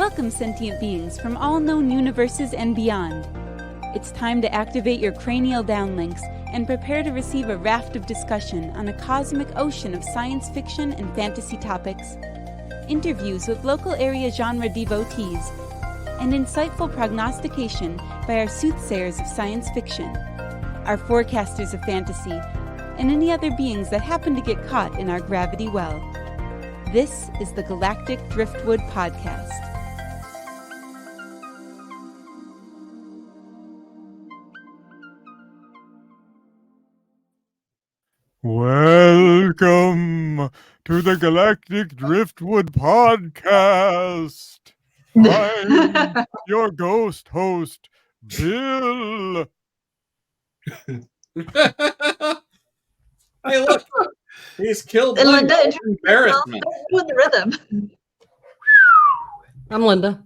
Welcome, sentient beings from all known universes and beyond. It's time to activate your cranial downlinks and prepare to receive a raft of discussion on a cosmic ocean of science fiction and fantasy topics, interviews with local area genre devotees, and insightful prognostication by our soothsayers of science fiction, our forecasters of fantasy, and any other beings that happen to get caught in our gravity well. This is the Galactic Driftwood Podcast. Welcome to the Galactic Driftwood Podcast. I'm your ghost host, Bill. Hey, look, he's killed. And Linda, Embarrassment. with the rhythm. I'm Linda.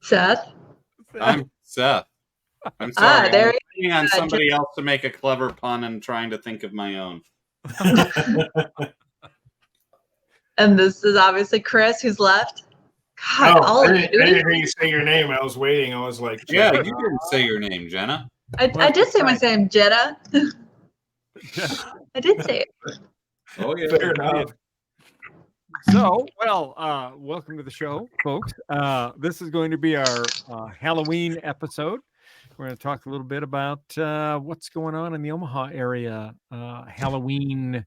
Seth. I'm Seth. I'm sorry. There I'm waiting on somebody else to make a clever pun and trying to think of my own. And this is obviously Chris, who's left. God, I didn't hear you say your name. I was waiting. I was like, Yeah, you didn't say your name, Jenna. I did say my name, Jenna. I did say it. Oh, yeah. fair enough. So, welcome to the show, folks. This is going to be our Halloween episode. We're going to talk a little bit about what's going on in the Omaha area, Halloween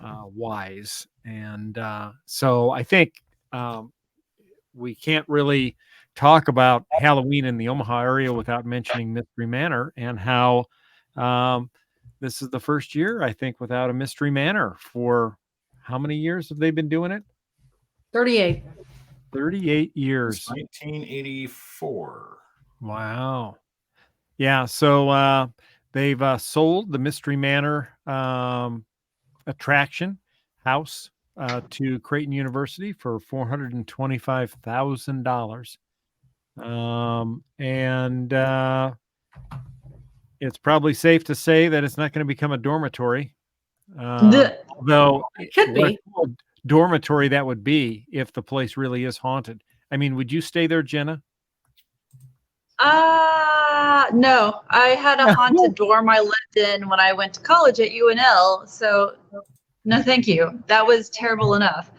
wise. And so I think we can't really talk about Halloween in the Omaha area without mentioning Mystery Manor and how this is the first year, I think, without a Mystery Manor. For how many years have they been doing it? 38. 38 years. 1984. Wow. Yeah, so they've sold the Mystery Manor attraction house to Creighton University for $425,000. And it's probably safe to say that it's not going to become a dormitory. Though It could be. what dormitory that would be if the place really is haunted. I mean, would you stay there, Jenna? No. I had a haunted dorm I lived in when I went to college at UNL. So, no, thank you. That was terrible enough.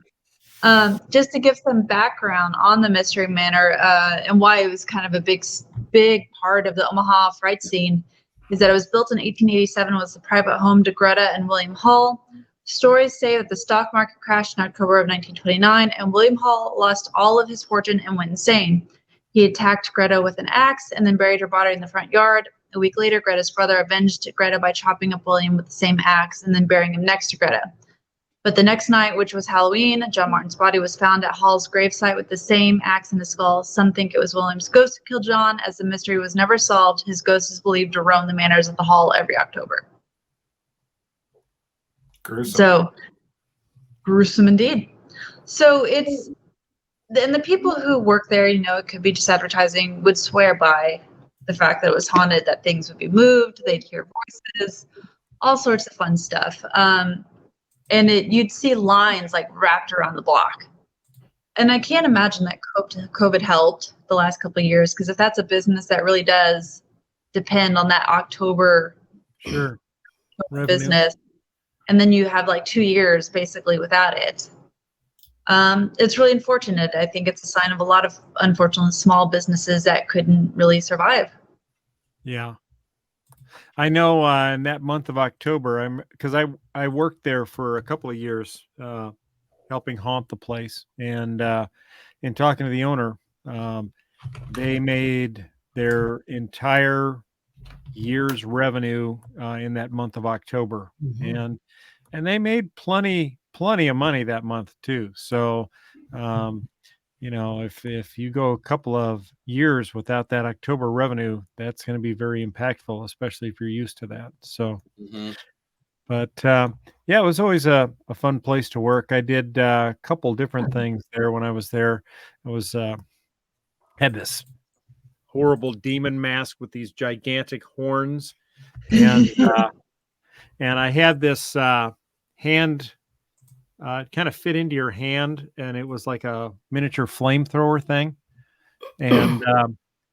Just to give some background on the Mystery Manor and why it was kind of a big part of the Omaha fright scene is that it was built in 1887, was a private home to Greta and William Hall. Stories say that the stock market crashed in October of 1929, and William Hall lost all of his fortune and went insane. He attacked Greta with an axe and then buried her body in the front yard. A week later, Greta's brother avenged Greta by chopping up William with the same axe and then burying him next to Greta. But the next night, which was Halloween, John Martin's body was found at Hall's gravesite with the same axe in his skull. Some think it was William's ghost who killed John. As the mystery was never solved, his ghost is believed to roam the manors of the Hall every October. Gruesome. So, gruesome indeed. So and the people who work there, it could be just advertising, would swear by the fact that it was haunted, that things would be moved, they'd hear voices, all sorts of fun stuff. And you'd see lines like wrapped around the block. And I can't imagine that COVID helped the last couple of years, because if that's a business that really does depend on that October business, and then you have like 2 years basically without it, it's really unfortunate. I think it's a sign of a lot of, unfortunately, small businesses that couldn't really survive. Yeah. I know in that month of October, because I worked there for a couple of years, helping haunt the place, and in talking to the owner, they made their entire year's revenue in that month of October, and they made plenty of money that month too. So, if you go a couple of years without that October revenue, that's going to be very impactful, especially if you're used to that. So, but it was always a fun place to work. I did a couple different things there when I was there. I was had this horrible demon mask with these gigantic horns, and I had this hand it kind of fit into your hand, and it was like a miniature flamethrower thing. And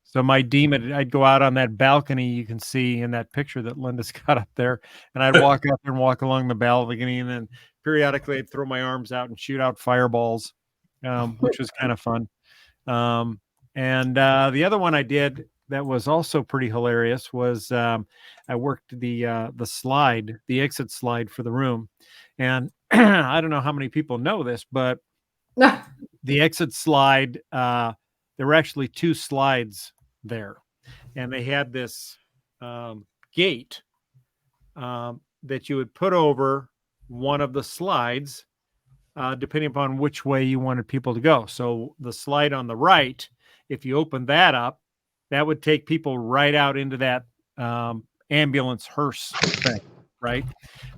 so my demon, I'd go out on that balcony you can see in that picture that Linda's got up there, and I'd walk up and walk along the balcony, and then periodically I'd throw my arms out and shoot out fireballs, which was kind of fun. And the other one I did that was also pretty hilarious was I worked the exit slide for the room. And I don't know how many people know this, but the exit slide, there were actually 2 slides there. And they had this gate that you would put over one of the slides, depending upon which way you wanted people to go. So the slide on the right, if you open that up, that would take people right out into that ambulance hearse thing, right?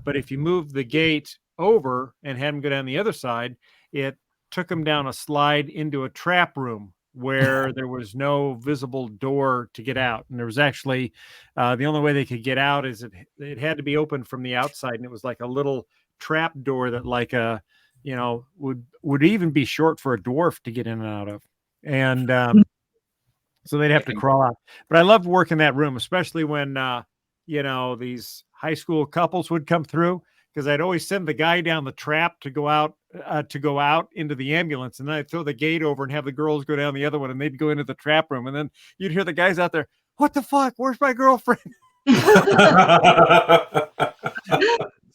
But if you move the gate over and had them go down the other side, it took them down a slide into a trap room where there was no visible door to get out. And there was actually, the only way they could get out is it had to be opened from the outside. And it was like a little trap door that like would even be short for a dwarf to get in and out of. And so they'd have to crawl out. But I loved working that room, especially when, these high school couples would come through, because I'd always send the guy down the trap to go out into the ambulance. And then I'd throw the gate over and have the girls go down the other one, and they'd go into the trap room. And then you'd hear the guys out there, "What the fuck? Where's my girlfriend?"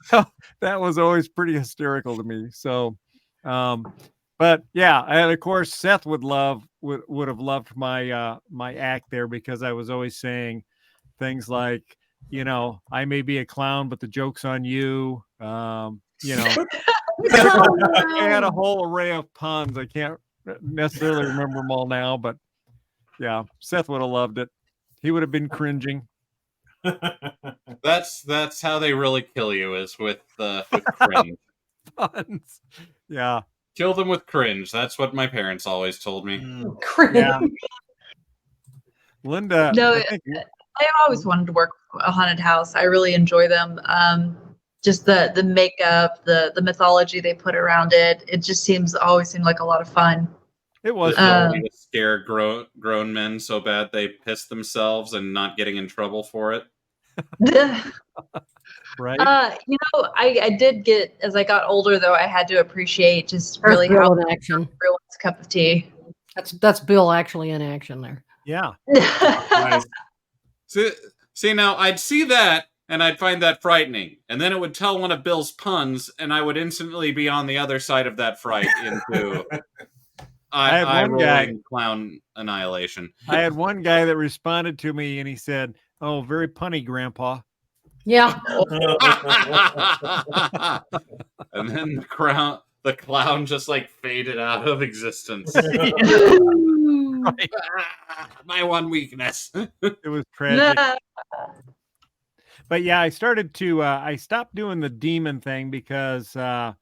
So that was always pretty hysterical to me. So, but yeah, and of course Seth would have loved my my act there, because I was always saying things like, I may be a clown, but the joke's on you. I had a whole array of puns. I can't necessarily remember them all now, but yeah, Seth would have loved it. He would have been cringing. That's how they really kill you, is with cringe. Puns. Yeah. Kill them with cringe. That's what my parents always told me. Cringe. Yeah. Linda. No, I always wanted to work a haunted house. I really enjoy them. Just the makeup, the mythology they put around it. It just always seemed like a lot of fun. It was to scare grown men so bad they piss themselves and not getting in trouble for it. right. I did get, as I got older though, I had to appreciate just really how in action. Everyone's cup of tea. That's Bill actually in action there. Yeah. Nice. See, now I'd see that and I'd find that frightening, and then it would tell one of Bill's puns, and I would instantly be on the other side of that fright into eye-rolling clown annihilation. I had one guy that responded to me, and he said, "Oh, very punny, Grandpa." Yeah. And then the clown just like faded out of existence. Right. My one weakness. It was tragic. But yeah, I started to I stopped doing the demon thing because that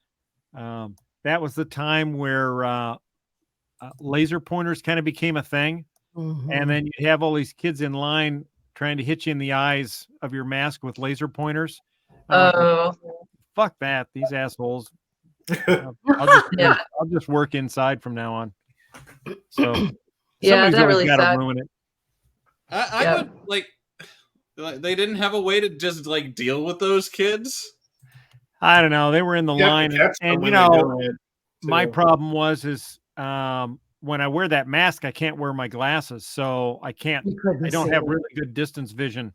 was the time where laser pointers kind of became a thing. Mm-hmm. And then you have all these kids in line trying to hit you in the eyes of your mask with laser pointers. Fuck that, these assholes. I'll just work inside from now on. So yeah, that really sucks. Ruin it. I would like. They didn't have a way to just like deal with those kids. I don't know. They were in the line, and my problem was when I wear that mask, I can't wear my glasses, so I don't have really good distance vision.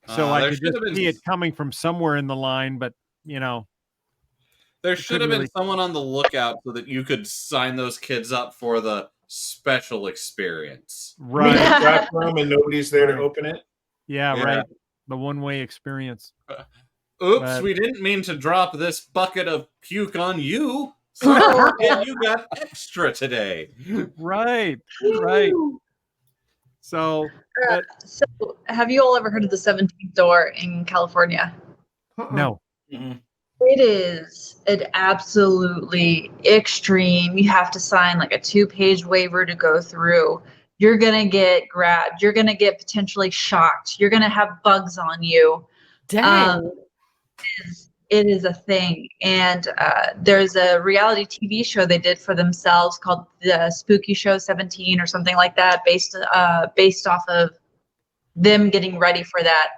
So I could just see it coming from somewhere in the line, but there should have been someone on the lookout so that you could sign those kids up for the special experience. Right. Trap room and nobody's there to open it. Yeah, right. The one-way experience. Oops, we didn't mean to drop this bucket of puke on you. So you got extra today. Right. So have you all ever heard of the 17th door in California? No. Mm-hmm. It is an absolutely extreme. You have to sign like a 2-page waiver to go through. You're going to get grabbed. You're going to get potentially shocked. You're going to have bugs on you. Dang. it is a thing. And there's a reality TV show they did for themselves called the Spooky Show 17 or something like that, based off of them getting ready for that.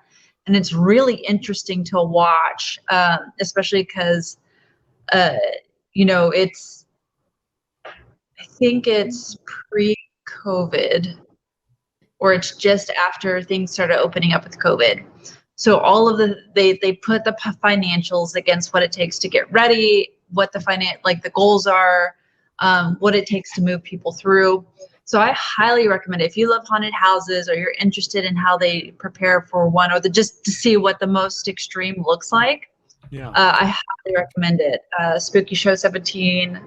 And it's really interesting to watch, especially because, it's, I think it's pre-COVID, or it's just after things started opening up with COVID. So all of they put the financials against what it takes to get ready, what the goals are, what it takes to move people through. So I highly recommend it. If you love haunted houses, or you're interested in how they prepare for one, or just to see what the most extreme looks like, I highly recommend it. Spooky Show 17.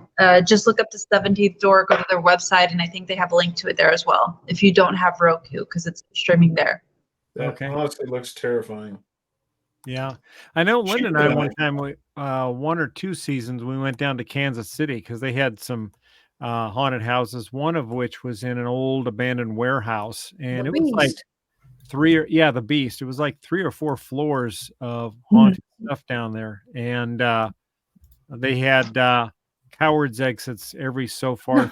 Just look up the 17th Door, go to their website, and I think they have a link to it there as well, if you don't have Roku, because it's streaming there. That honestly looks terrifying. Yeah, I know. Linda and I one time, one or two seasons, we went down to Kansas City because they had some haunted houses. One of which was in an old abandoned warehouse, and was like the Beast. It was like 3 or 4 floors of haunted stuff down there, and they had cowards exits every so far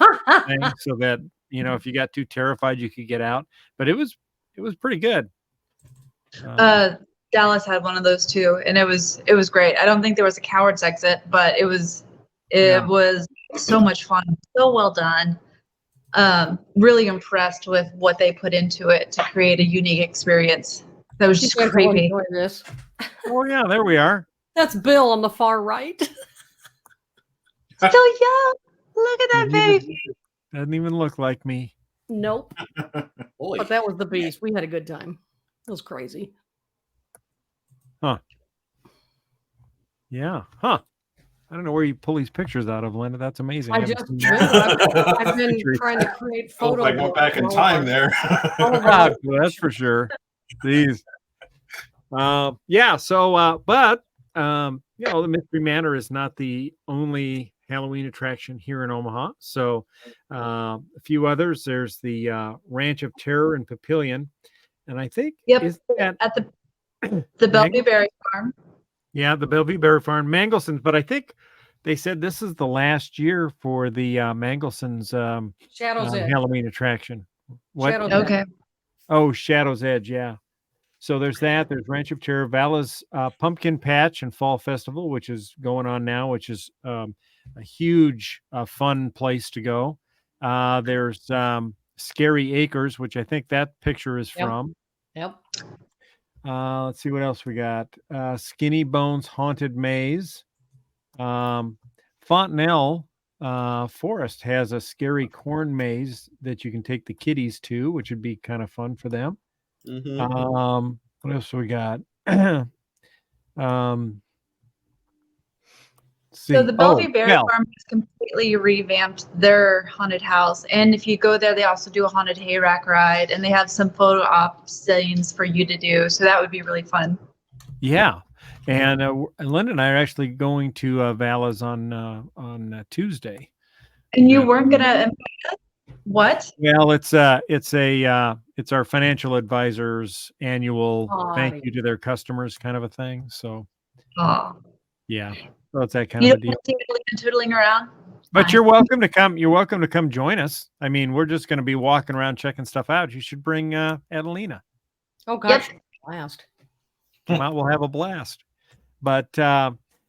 thing, so that if you got too terrified, you could get out. But it was pretty good. Dallas had one of those too, and it was great. I don't think there was a coward's exit, but it was so much fun, so well done. Really impressed with what they put into it to create a unique experience. That was just creepy. Oh yeah, there we are. That's Bill on the far right. Still young. Look at that baby. Doesn't even look like me. Nope. But that was the Beast. We had a good time. It was crazy. Huh. Yeah. Huh. I don't know where you pull these pictures out of, Linda. That's amazing. I've been trying to create photos. I go back in time there. That's for sure. These. Yeah. So, but the Mystery Manor is not the only Halloween attraction here in Omaha. So, a few others. There's the Ranch of Terror in Papillion. And I think at the Bellevue Berry Farm. Yeah, the Bellevue Berry Farm, Mangelson's. But I think they said this is the last year for the Mangelson's Shadow's Edge Halloween attraction. What? Okay. Oh, Shadow's Edge. Yeah. So there's that. There's Ranch of Terror, Vala's Pumpkin Patch and Fall Festival, which is going on now, which is a huge, fun place to go. There's Scary Acres, which I think that picture is from. Yep. Let's see what else we got. Skinny Bones Haunted Maze. Fontenelle Forest has a scary corn maze that you can take the kiddies to, which would be kind of fun for them. Mm-hmm. What else we got? So the Bellevue Berry Farm has completely revamped their haunted house. And if you go there, they also do a haunted hayrack ride, and they have some photo op scenes for you to do. So that would be really fun. Yeah. And Linda and I are actually going to Vala's on Tuesday. And you weren't going to invite us? What? Well, it's our financial advisors' annual thank you to their customers kind of a thing. So, yeah. So it's that kind of a deal. Tootling around. But you're welcome to come. You're welcome to come join us. I mean, we're just going to be walking around checking stuff out. You should bring Adelina. Oh gosh, blast! Come out, we'll have a blast. But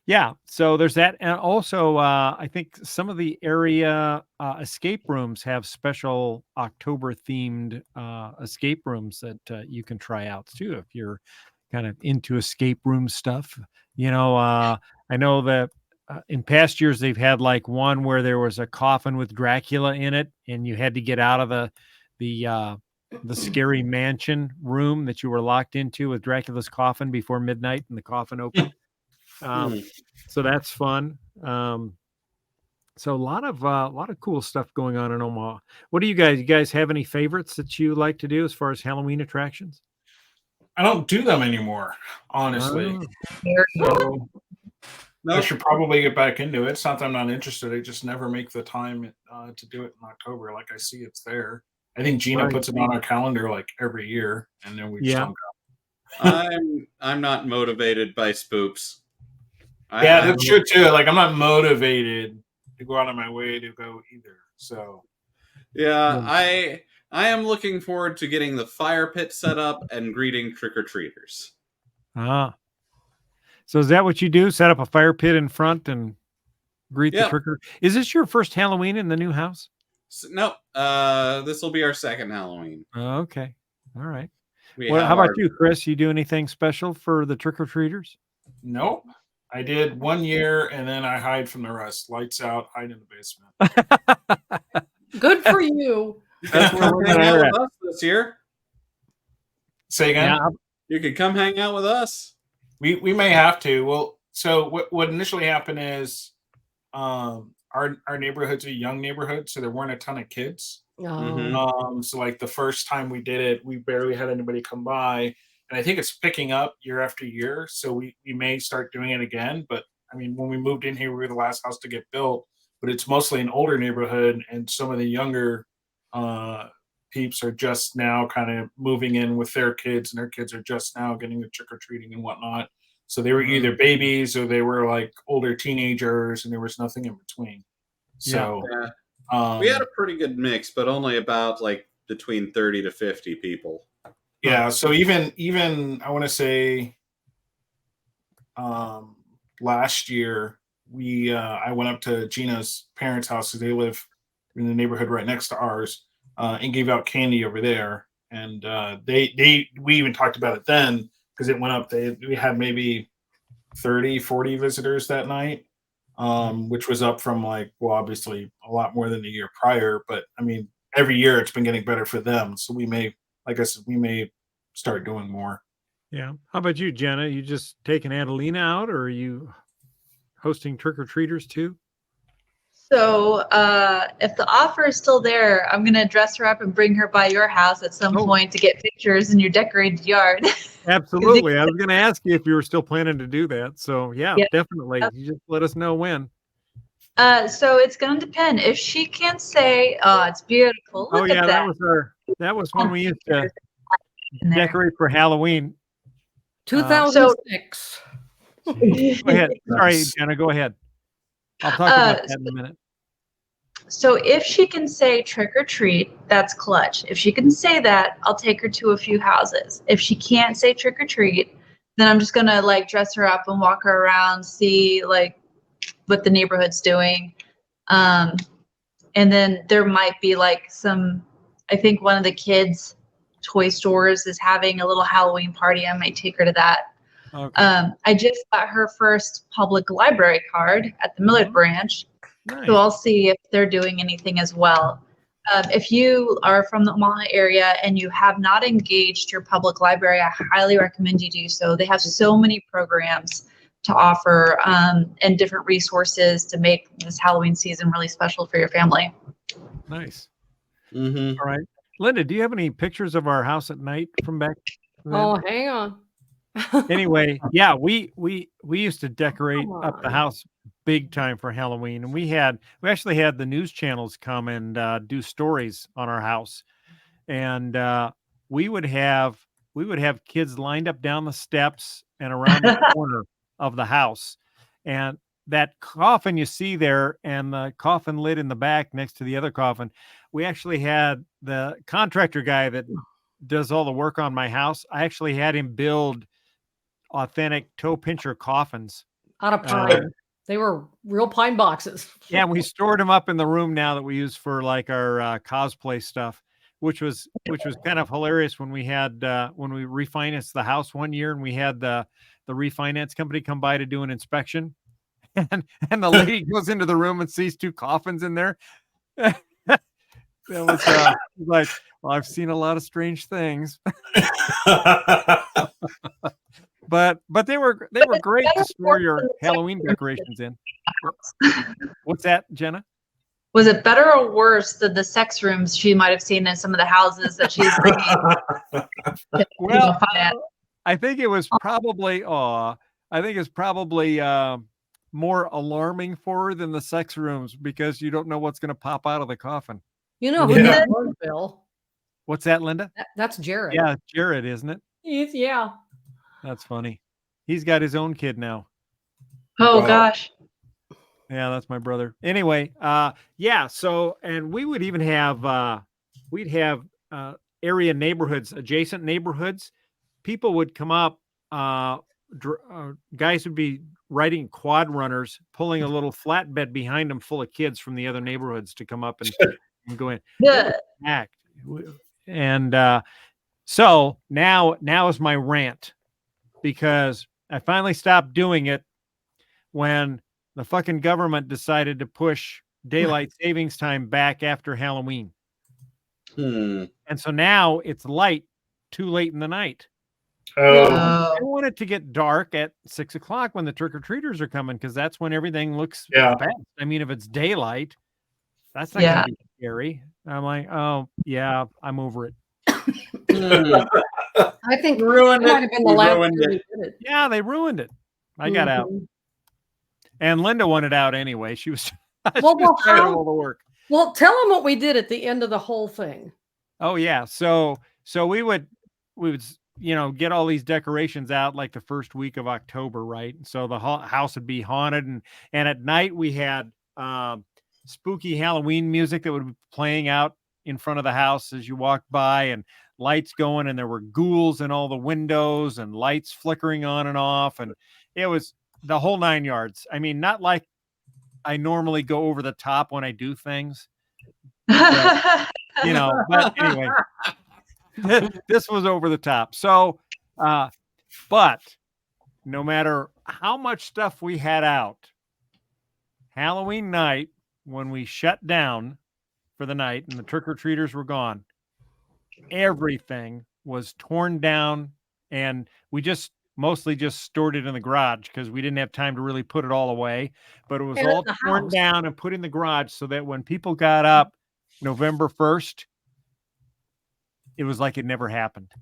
yeah, so there's that, and also I think some of the area escape rooms have special October themed escape rooms that you can try out too if you're kind of into escape room stuff. I know that in past years they've had like one where there was a coffin with Dracula in it, and you had to get out of the scary mansion room that you were locked into with Dracula's coffin before midnight, and the coffin opened. So that's fun. So a lot of cool stuff going on in Omaha. What do you guys have any favorites that you like to do as far as Halloween attractions? I don't do them anymore, honestly. So I should probably get back into it. It's not that I'm not interested. I just never make the time to do it in October. Like I see it's there. I think Gina puts it on our calendar like every year, and then we just don't go. I'm not motivated by spooks. That's true too. Like I'm not motivated to go out of my way to go either. So yeah, I am looking forward to getting the fire pit set up and greeting trick-or-treaters. So is that what you do? Set up a fire pit in front and greet the tricker? Is this your first Halloween in the new house? No, this will be our second Halloween. Okay. All right. How about you, Chris? You do anything special for the trick-or-treaters? Nope. I did 1 year and then I hide from the rest. Lights out, hide in the basement. Good for you. That's where we're hanging out with us this year. Say again? Yeah. You could come hang out with us. We may have to. Well, so what initially happened is our neighborhood's a young neighborhood, so there weren't a ton of kids. So like the first time we did it, we barely had anybody come by. And I think it's picking up year after year. So we may start doing it again. But I mean, when we moved in here, we were the last house to get built. But it's mostly an older neighborhood. And some of the younger peeps are just now kind of moving in with their kids. And their kids are just now getting the trick-or-treating and whatnot. So they were either babies or they were like older teenagers. And there was nothing in between. So we had a pretty good mix, but only about like between 30 to 50 people. Yeah, so even I want to say last year I went up to Gina's parents' house because they live in the neighborhood right next to ours, and gave out candy over there. And we even talked about it then because it went up. We had maybe 30, 40 visitors that night, which was up from obviously a lot more than the year prior. But I mean, every year it's been getting better for them. So we may, like I said, we may start doing more. Yeah. How about you, Jenna? You just taking Adelina out, or are you hosting trick-or-treaters too? So if the offer is still there, I'm going to dress her up and bring her by your house at some point to get pictures in your decorated yard. Absolutely. I was going to ask you if you were still planning to do that. So yeah, definitely. You just let us know when. So it's going to depend. If she can say, "Oh, it's beautiful." Look at that. That was when we used to decorate for Halloween. 2006. Go ahead. Sorry, Jenna, go ahead. I'll talk about that in a minute. So if she can say trick or treat, that's clutch. If she can say that, I'll take her to a few houses. If she can't say trick or treat, then I'm just going to dress her up and walk her around, see what the neighborhood's doing. And then there might be I think one of the kids' toy stores is having a little Halloween party. I might take her to that. Okay. I just got her first public library card at the Millard branch. Nice. So I'll see if they're doing anything as well. If you are from the Omaha area and you have not engaged your public library, I highly recommend you do so. They have so many programs to offer and different resources to make this Halloween season really special for your family. Nice. Mm-hmm. All right. Linda, do you have any pictures of our house at night from back then? Oh, hang on. Anyway, yeah, we used to decorate up the house big time for Halloween, and we actually had the news channels come and do stories on our house, and we would have kids lined up down the steps and around the corner of the house, and that coffin you see there and the coffin lid in the back next to the other coffin, we actually had the contractor guy that does all the work on my house. I actually had him build authentic toe pincher coffins out of pine. They were real pine boxes. Yeah, and we stored them up in the room now that we use for our cosplay stuff, which was kind of hilarious when we had when we refinanced the house one year and we had the refinance company come by to do an inspection, and the lady goes into the room and sees two coffins in there. It was well, I've seen a lot of strange things. But they were great to store your Halloween decorations in. What's that, Jenna? Was it better or worse than the sex rooms she might have seen in some of the houses that she's bringing? Well, I think it was probably more alarming for her than the sex rooms because you don't know what's going to pop out of the coffin. You know who that was, Bill? What's that, Linda? That's Jared. Yeah, Jared, isn't it? Yeah. That's funny. He's got his own kid now. Oh gosh. Yeah, that's my brother. Anyway, yeah. So, and we would even have, we'd have area neighborhoods, adjacent neighborhoods. People would come up. Guys would be riding quad runners, pulling a little flatbed behind them full of kids from the other neighborhoods to come up and go in. Yeah. And so now is my rant, because I finally stopped doing it when the fucking government decided to push daylight savings time back after Halloween. And so now it's light too late in the night. I want it to get dark at 6 o'clock when the trick-or-treaters are coming, because that's when everything looks best. I mean, if it's daylight, that's not gonna be scary. I'm like, oh yeah, I'm over it. I think ruined might have been the last ruined year it. we did it. Yeah, they ruined it. I got out. And Linda wanted out anyway. She was, Well, tired of all the work. Well, tell them what we did at the end of the whole thing. Oh yeah. So we would, get all these decorations out like the first week of October, right? So the house would be haunted, and at night we had spooky Halloween music that would be playing out in front of the house as you walked by, and lights going, and there were ghouls in all the windows and lights flickering on and off, and it was the whole 9 yards. I mean, not like I normally go over the top when I do things, but, but anyway, this was over the top. So, but no matter how much stuff we had out, Halloween night, when we shut down for the night and the trick-or-treaters were gone, everything was torn down, and we mostly just stored it in the garage because we didn't have time to really put it all away, but it was all torn down and put in the garage so that when people got up November 1st, it was like it never happened.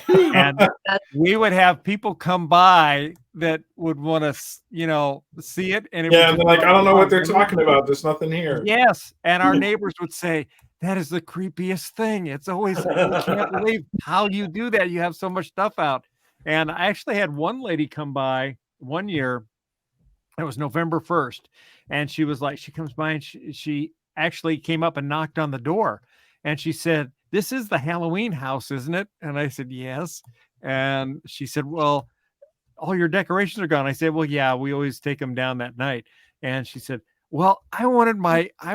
And we would have people come by that would want to, see it. And they're like, I don't know what they're talking about. There's nothing here. Yes. And our neighbors would say, that is the creepiest thing. It's always, I can't believe how you do that. You have so much stuff out. And I actually had one lady come by one year. It was November 1st. And she was like, she comes by and she actually came up and knocked on the door. And she said, this is the Halloween house, isn't it? And I said, yes. And she said, well, all your decorations are gone. I said, well, yeah, we always take them down that night. And she said, well, I wanted my, I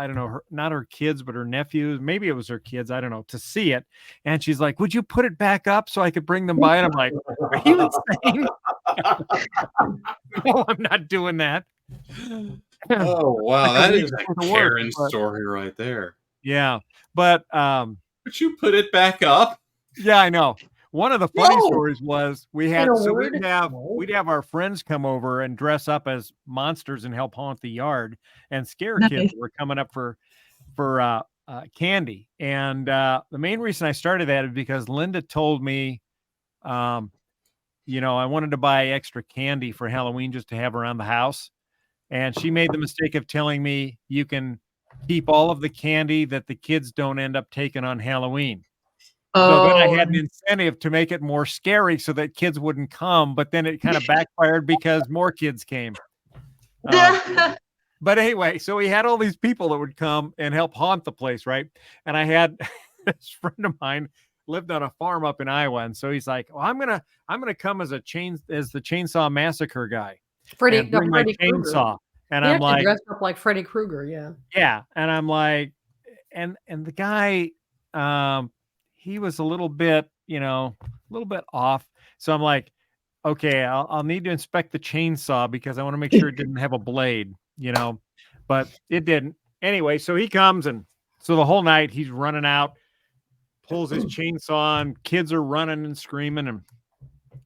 don't know, not her kids, but her nephews, maybe it was her kids, I don't know, to see it. And she's like, would you put it back up so I could bring them by? And I'm like, are you insane? No, I'm not doing that. Oh, wow. That is a Karen story right there. Yeah. But would you put it back up? Yeah, I know. One of the funny stories was we'd have our friends come over and dress up as monsters and help haunt the yard and scare kids who were coming up for candy. And the main reason I started that is because Linda told me, I wanted to buy extra candy for Halloween just to have around the house. And she made the mistake of telling me you can keep all of the candy that the kids don't end up taking on Halloween. So then I had an incentive to make it more scary so that kids wouldn't come, but then it kind of backfired because more kids came. But anyway, so we had all these people that would come and help haunt the place, right? And I had this friend of mine lived on a farm up in Iowa, and so he's like, "Well, I'm gonna come as the Chainsaw Massacre guy, Freddy chainsaw." And I'm like, dressed up like Freddy Krueger, yeah. Yeah, and I'm like, and the guy, he was a little bit off. So I'm like, okay, I'll need to inspect the chainsaw because I want to make sure it didn't have a blade, but it didn't. Anyway, so he comes, and so the whole night he's running out, pulls his chainsaw on, kids are running and screaming. And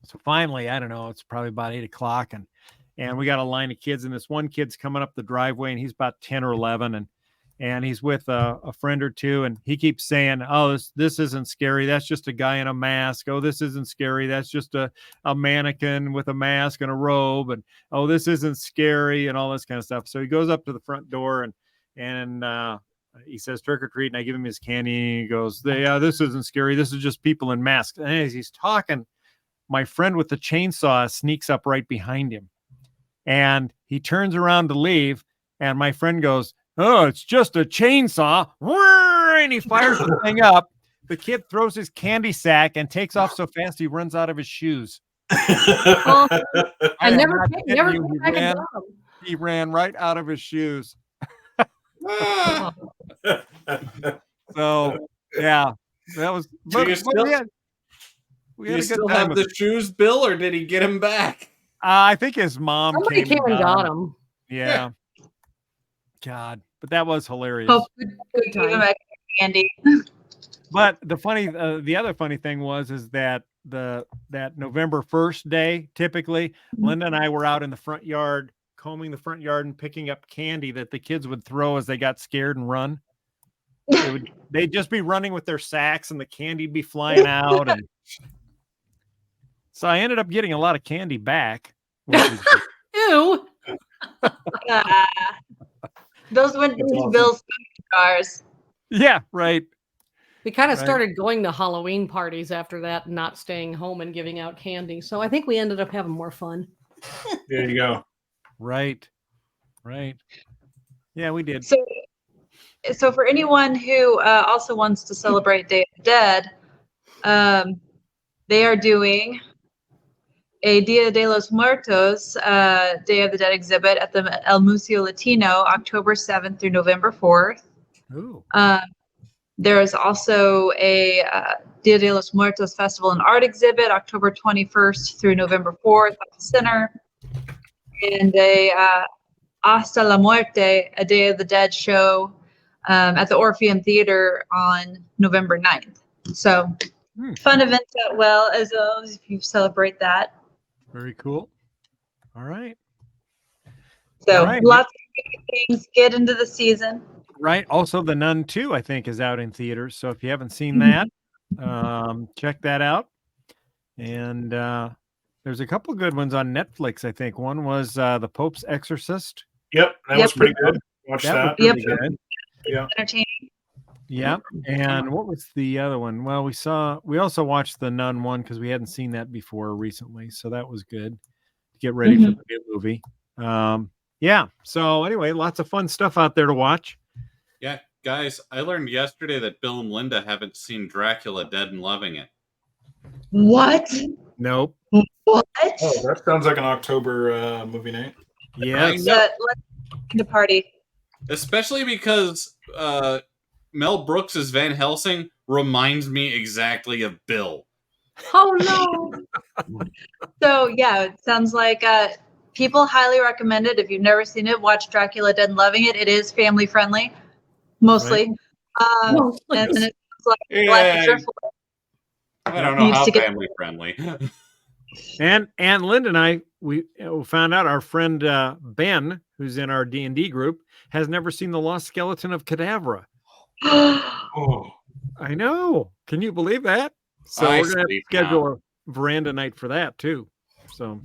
so finally, I don't know, it's probably about 8 o'clock, and we got a line of kids, and this one kid's coming up the driveway, and he's about 10 or 11, and he's with a friend or two, and he keeps saying, oh, this isn't scary. That's just a guy in a mask. Oh, this isn't scary. That's just a mannequin with a mask and a robe. And, oh, this isn't scary, and all this kind of stuff. So he goes up to the front door, and he says, trick or treat. And I give him his candy, and he goes, yeah, this isn't scary. This is just people in masks. And as he's talking, my friend with the chainsaw sneaks up right behind him. And he turns around to leave. And my friend goes, "Oh, it's just a chainsaw." And he fires the thing up. The kid throws his candy sack and takes off so fast he runs out of his shoes. He ran right out of his shoes. So yeah, that was. Do you still have the shoes, Bill, or did he get him back? I think his mom came and got him. Yeah. God, but that was hilarious. Oh, good time. Andy. But the other funny thing was that that November 1st day, typically, Linda and I were out in the front yard, combing the front yard and picking up candy that the kids would throw as they got scared and run. They'd just be running with their sacks and the candy'd be flying out. And so I ended up getting a lot of candy back. Ew. Those went into Bill's jars. Yeah, right. We kind of started going to Halloween parties after that, and not staying home and giving out candy. So I think we ended up having more fun. There you go. Right. Yeah, we did. So for anyone who also wants to celebrate Day of the Dead, they are doing a Dia de los Muertos Day of the Dead exhibit at the El Museo Latino, October 7th through November 4th. Ooh. There is also a Dia de los Muertos Festival and Art exhibit, October 21st through November 4th at the center. And a Hasta la Muerte, a Day of the Dead show at the Orpheum Theater on November 9th. So fun events as well as if you celebrate that. Very cool. All right. So lots of things, get into the season. Right. Also, The Nun 2, I think, is out in theaters. So if you haven't seen that, check that out. And there's a couple good ones on Netflix, I think. One was The Pope's Exorcist. Yep, that was pretty good. Watch that. Yep. Good. Yeah. Entertaining. Yeah. And what was the other one? Well, we also watched The Nun 1 because we hadn't seen that before recently. So that was good to get ready for the new movie. Yeah. So anyway, lots of fun stuff out there to watch. Yeah, guys, I learned yesterday that Bill and Linda haven't seen Dracula Dead and Loving It. What? Nope. What? Oh, that sounds like an October movie night. Yeah. Let's the party. Especially because Mel Brooks's Van Helsing reminds me exactly of Bill. Oh, no. So, yeah, it sounds like people highly recommend it. If you've never seen it, watch Dracula Dead and Loving It. It is family friendly, mostly. Right. And it's like Galactic Driftwood. I don't know how family friendly. And Linda and I, we found out our friend Ben, who's in our D&D group, has never seen The Lost Skeleton of Cadavra. Oh, I know. Can you believe that? So we're going to schedule a veranda night for that too. So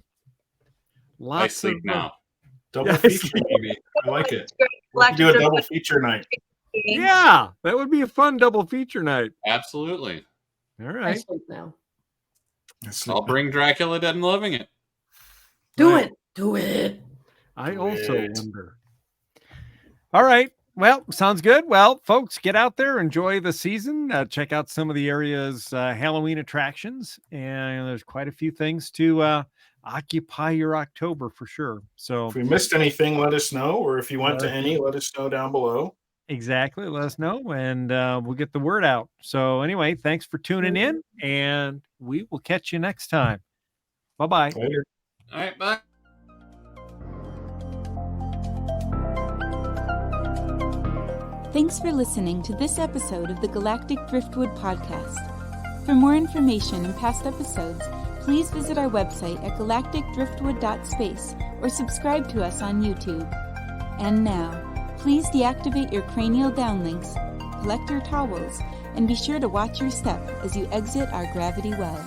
lots of now. Double feature, maybe. I like it. We can do a double feature night. Yeah, that would be a fun double feature night. Absolutely. All right. I sleep now. I'll bring Dracula Dead and Loving It. Do it. I also wonder. All right. Well, sounds good. Well, folks, get out there, enjoy the season, check out some of the area's Halloween attractions, and there's quite a few things to occupy your October for sure. So if we missed anything, let us know, or if you went to any, let us know down below. Exactly. Let us know, and we'll get the word out. So anyway, thanks for tuning in, and we will catch you next time. Bye-bye. Later. All right, bye. Thanks for listening to this episode of the Galactic Driftwood Podcast. For more information and past episodes, please visit our website at galacticdriftwood.space or subscribe to us on YouTube. And now, please deactivate your cranial downlinks, collect your towels, and be sure to watch your step as you exit our gravity well.